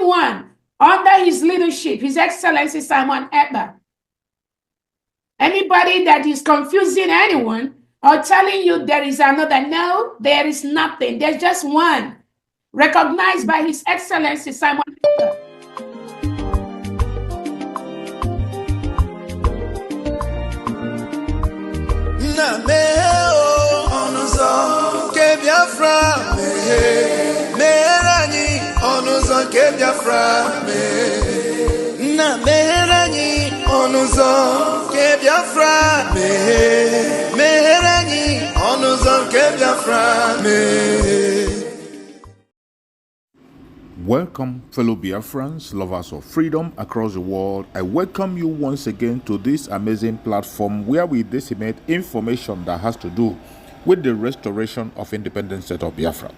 one under his leadership, His Excellency Simon Ekpa. Anybody that is confusing anyone or telling you there is another, no, there is nothing. There's just one, recognized by His Excellency Simon Ekpa. Biafra, Merani, Onuzo ke Biafra, na Merani, Onuzo ke Biafra, Merani, Onuzo ke Biafra. Welcome, fellow Biafrans, lovers of freedom across the world. I welcome you once again to this amazing platform where we disseminate information that has to do with the restoration of independent state of Biafra.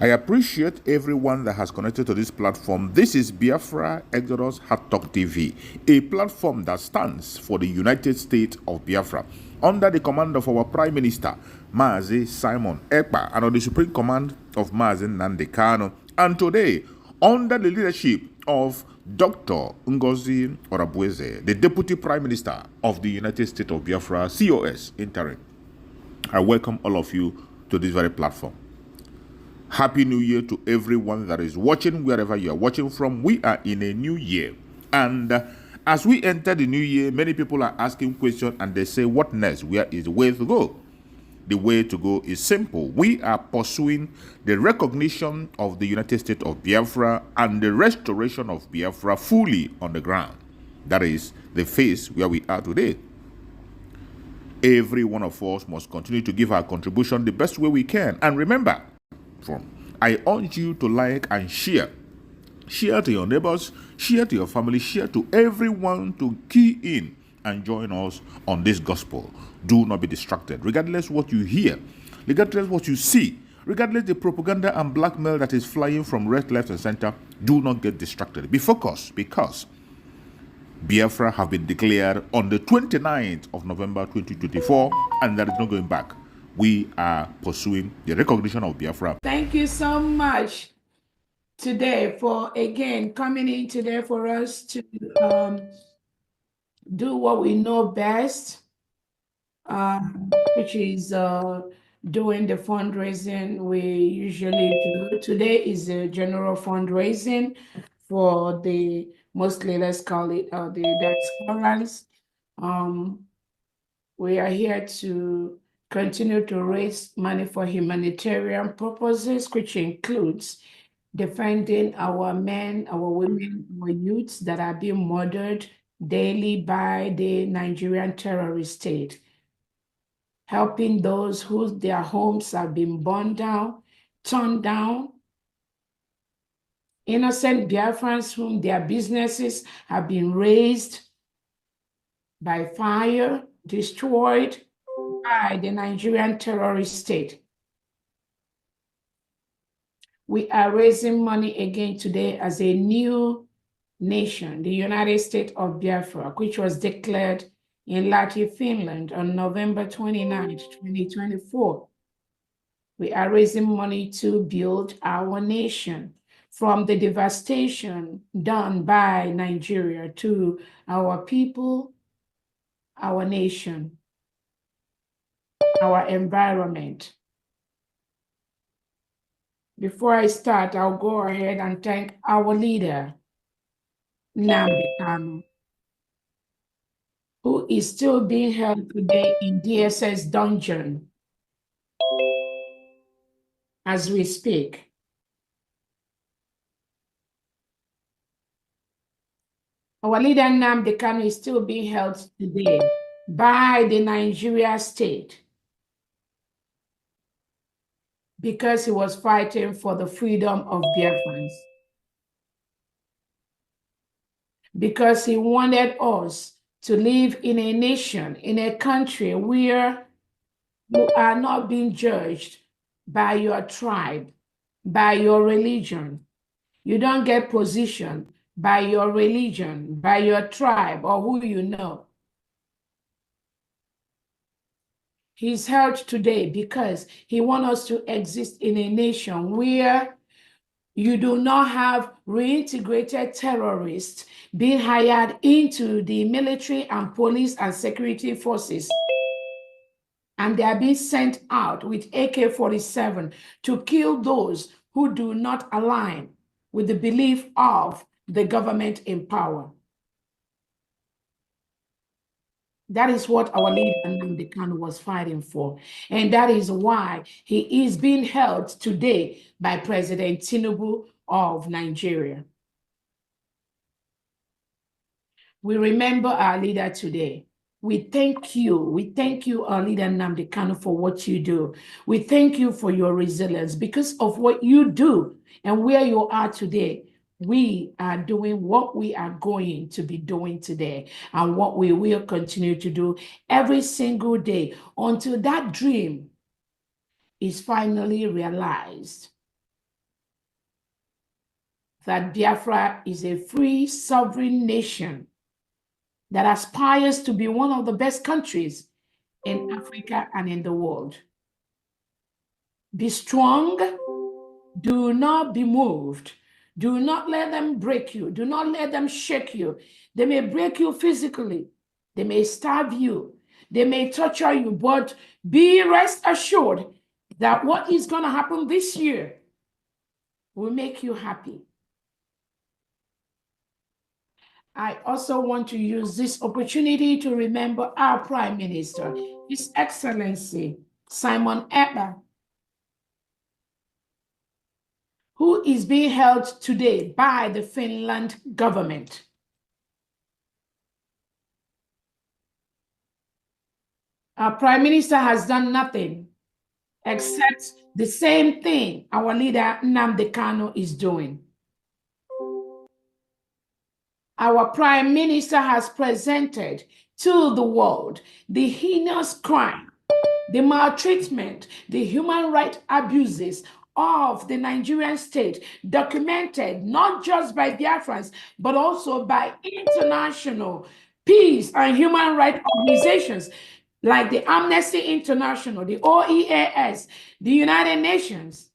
I appreciate everyone that has connected to this platform. This is Biafra Exodus Hard Talk TV, a platform that stands for the United States of Biafra, under the command of our Prime Minister, Mazi Simon Ekpa, and on the supreme command of Mazi Nnamdi Kanu. And today, under the leadership of Dr. Ngozi Orabueze, the Deputy Prime Minister of the United States of Biafra, COS interim, I welcome all of you to this very platform. Happy New Year to everyone that is watching, wherever you are watching from. We are in a new year. And as we enter the new year, many people are asking questions and they say, what next? Where is the way to go? The way to go is simple. We are pursuing the recognition of the United States of Biafra and the restoration of Biafra fully on the ground. That is the phase where we are today. Every one of us must continue to give our contribution the best way we can. And remember, I urge you to like and share. Share to your neighbors, share to your family, share to everyone to key in and join us on this gospel. Do not be distracted. Regardless what you hear, regardless what you see, regardless the propaganda and blackmail that is flying from right, left, and center, do not get distracted. Be focused, because Biafra have been declared on the 29th of November 2024, and there is no going back. We are pursuing the recognition of Biafra. Thank you so much today for again coming in today for us to do what we know best, which is doing the fundraising we usually do. Today is a general fundraising for the, mostly let's call it the diasporans. We are here to continue to raise money for humanitarian purposes, which includes defending our men, our women, our youths that are being murdered daily by the Nigerian terrorist state, helping those whose their homes have been burned down, turned down, innocent Biafrans whom their businesses have been razed by fire, destroyed by the Nigerian terrorist state. We are raising money again today as a new nation, the United States of Biafra, which was declared in Lahti, Finland on November 29, 2024. We are raising money to build our nation from the devastation done by Nigeria to our people, our nation, our environment. Before I start, I'll go ahead and thank our leader, Nnamdi Kanu, who is still being held today in DSS dungeon as we speak. Our leader, Nnamdi Kanu, is still being held today by the Nigeria state because he was fighting for the freedom of Biafrans. Because he wanted us to live in a nation, in a country where you are not being judged by your tribe, by your religion. You don't get position by your religion, by your tribe, or who you know. He's held today because he wants us to exist in a nation where You do not have reintegrated terrorists being hired into the military and police and security forces. And they are being sent out with AK-47 to kill those who do not align with the belief of the government in power. That is what our leader Nnamdi Kanu was fighting for. And that is why he is being held today by President Tinubu of Nigeria. We remember our leader today. We thank you. We thank you, our leader Nnamdi Kanu, for what you do. We thank you for your resilience. Because of what you do and where you are today, we are doing what we are going to be doing today and what we will continue to do every single day until that dream is finally realized. That Biafra is a free, sovereign nation that aspires to be one of the best countries in Africa and in the world. Be strong. Do not be moved. Do not let them break you. Do not let them shake you. They may break you physically. They may starve you. They may torture you, but be rest assured that what is going to happen this year will make you happy. I also want to use this opportunity to remember our Prime Minister, His Excellency Simon Ekpa, who is being held today by the Finland government. Our Prime Minister has done nothing except the same thing our leader Nnamdi Kanu is doing. Our Prime Minister has presented to the world the heinous crime, the maltreatment, the human rights abuses of the Nigerian state, documented not just by Biafrans, but also by international peace and human rights organizations like the Amnesty International, the OEAS, the United Nations.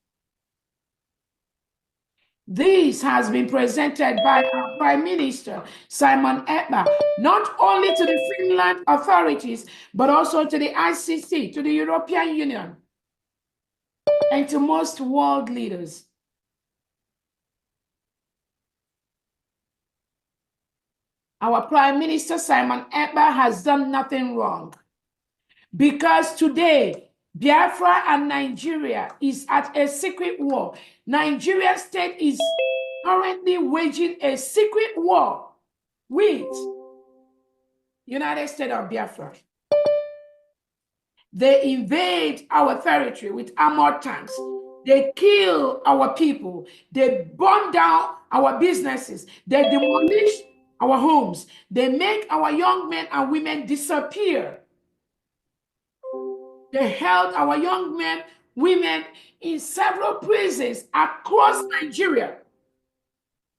This has been presented by our Prime Minister, Simon Ekpa, not only to the Finland authorities, but also to the ICC, to the European Union, and to most world leaders. Our Prime Minister, Simon Ekpa, has done nothing wrong. Because today, Biafra and Nigeria is at a secret war. Nigeria state is currently waging a secret war with United States of Biafra. They invade our territory with armored tanks. They kill our people. They burn down our businesses. They demolish our homes. They make our young men and women disappear. They held our young men, women in several prisons across Nigeria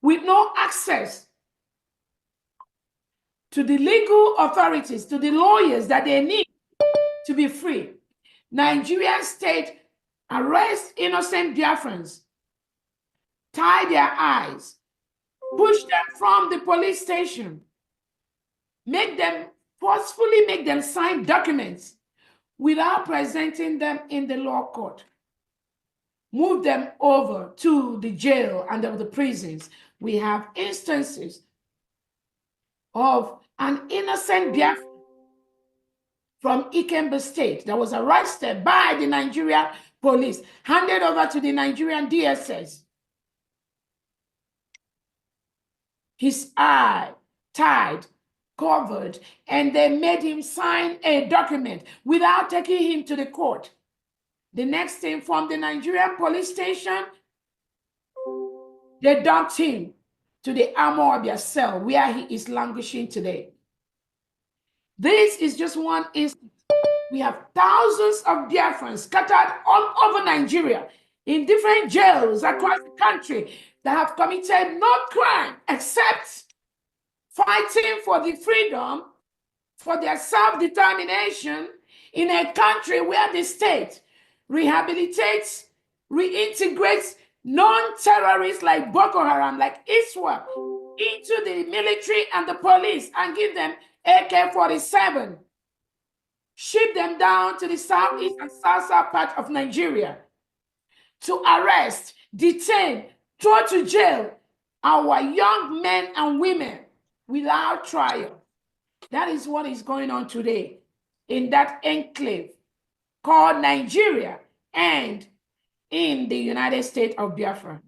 with no access to the legal authorities, to the lawyers that they need to be free. Nigerian state arrest innocent Biafrans, tie their eyes, push them from the police station, forcefully make them sign documents without presenting them in the law court. Move them over to the jail and the prisons. We have instances of an innocent Biafran from Ikembe State that was arrested by the Nigerian police, handed over to the Nigerian DSS. His eye tied, covered, and they made him sign a document without taking him to the court. The next thing, from the Nigerian police station, they dumped him to the Amawabia cell where he is languishing today. This is just one instance. We have thousands of Biafrans scattered all over Nigeria in different jails across the country that have committed no crime except fighting for the freedom, for their self-determination in a country where the state rehabilitates, reintegrates non-terrorists like Boko Haram, like ISWAP, into the military and the police and give them AK-47. Ship them down to the southeast and south part of Nigeria to arrest, detain, throw to jail our young men and women without trial. That is what is going on today in that enclave called Nigeria and in the United States of Biafra.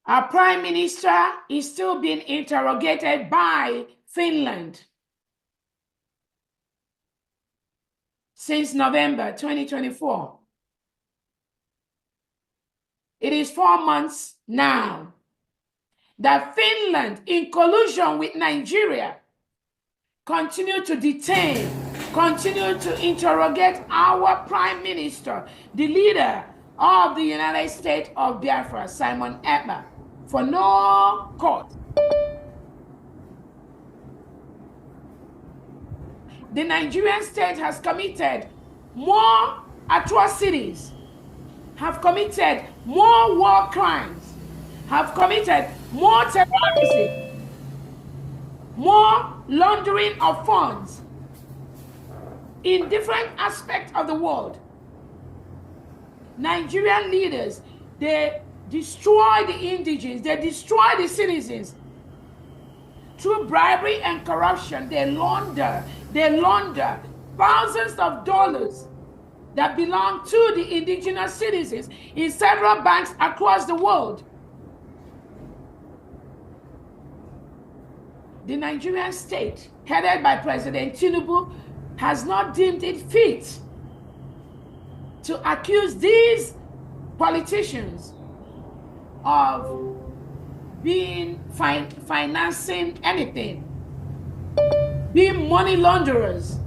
Our Prime Minister is still being interrogated by Finland since November 2024. It is 4 months now that Finland, in collusion with Nigeria, continue to detain, continue to interrogate our Prime Minister, the leader of the United States of Biafra, Simon Ekpa, for no cause. The Nigerian state has committed more atrocities, have committed more war crimes, have committed more terrorism, more laundering of funds in different aspects of the world. Nigerian leaders, they destroy the indigenes, they destroy the citizens. Through bribery and corruption, they launder thousands of dollars that belong to the indigenous citizens in several banks across the world. The Nigerian state, headed by President Tinubu, has not deemed it fit to accuse these politicians of being financing anything, being money launderers.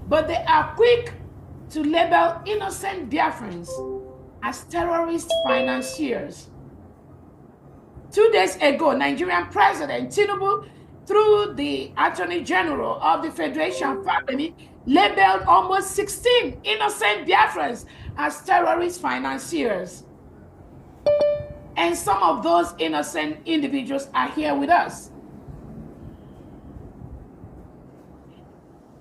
But they are quick to label innocent Biafrans as terrorist financiers. 2 days ago, Nigerian President Tinubu, through the Attorney General of the Federation family, labeled almost 16 innocent Biafrans as terrorist financiers. And some of those innocent individuals are here with us.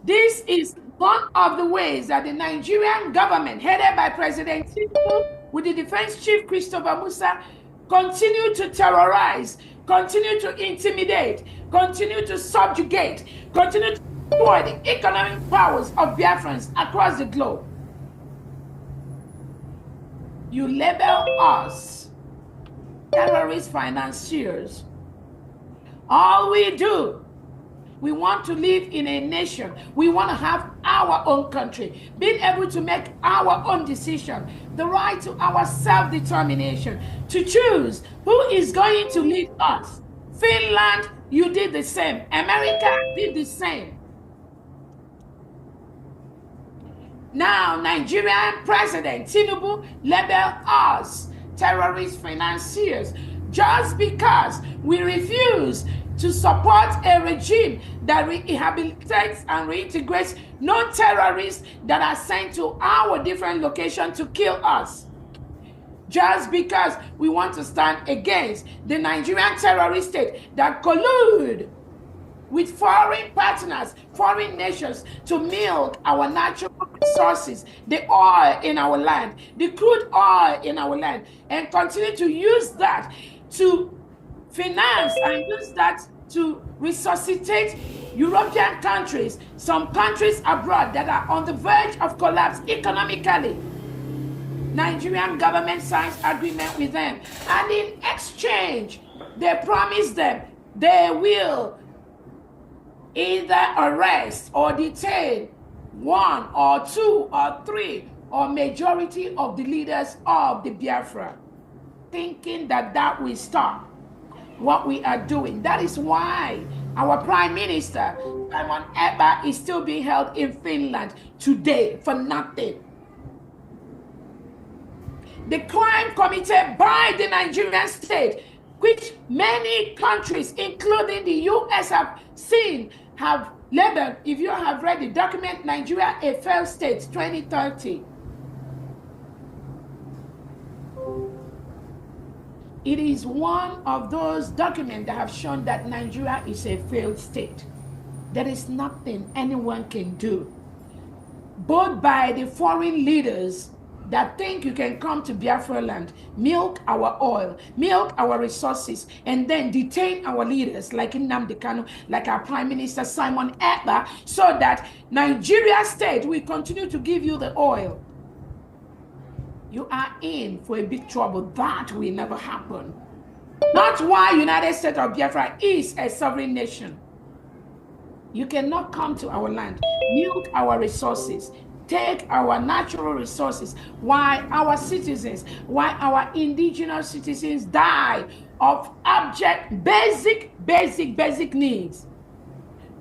This is one of the ways that the Nigerian government, headed by President Tinubu, with the Defense Chief Christopher Musa, continue to terrorize, continue to intimidate, continue to subjugate, continue to destroy the economic powers of Biafrans across the globe. You label us terrorist financiers. All we do, we want to live in a nation. We want to have our own country, being able to make our own decision, the right to our self-determination, to choose who is going to lead us. Finland, you did the same. America did the same. Now, Nigerian President Tinubu labeled us terrorist financiers just because we refuse to support a regime that rehabilitates and reintegrates non-terrorists that are sent to our different locations to kill us. Just because we want to stand against the Nigerian terrorist state that collude with foreign partners, foreign nations to milk our natural resources, the oil in our land, the crude oil in our land, and continue to use that to finance and use that to resuscitate European countries, some countries abroad that are on the verge of collapse economically. Nigerian government signs agreement with them, and in exchange, they promise them they will either arrest or detain 1 or 2 or 3 or majority of the leaders of the Biafra, thinking that that will stop what we are doing. That is why our Prime Minister, Simon Ekpa, is still being held in Finland today for nothing. The crime committed by the Nigerian state, which many countries, including the US, have seen, have Labeled, if you have read the document, Nigeria, a failed state, 2030. It is one of those documents that have shown that Nigeria is a failed state. There is nothing anyone can do, both by the foreign leaders that think you can come to Biafra land, milk our oil, milk our resources, and then detain our leaders like Nnamdi Kanu, like our Prime Minister Simon Ekpa, so that Nigeria state will continue to give you the oil. You are in for a big trouble. That will never happen. That's why United States of Biafra is a sovereign nation. You cannot come to our land, milk our resources, take our natural resources, while our citizens, while our indigenous citizens die of abject, basic needs.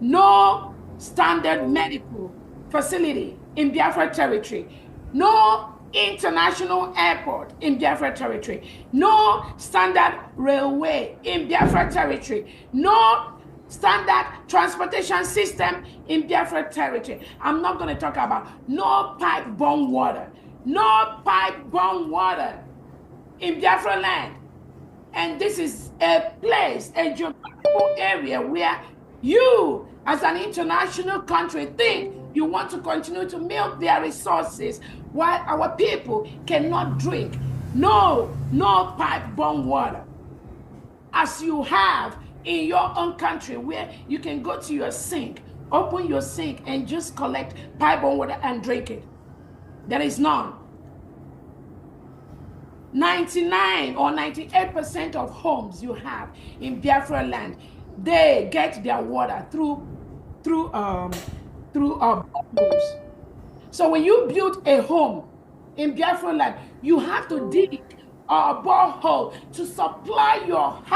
No standard medical facility in Biafra territory. No international airport in Biafra territory. No standard railway in Biafra territory. No standard transportation system in Biafra territory. I'm not going to talk about no pipe-borne water. No pipe-borne water in Biafra land. And this is a place, a geographical area where you, as an international country, think you want to continue to milk their resources while our people cannot drink. No pipe-borne water. As you have in your own country, where you can go to your sink, open your sink, and just collect pipe-borne water and drink it. There is none. 99 or 98% of homes you have in Biafra land, they get their water through boreholes. So when you build a home in Biafra land, you have to dig a borehole to supply your house.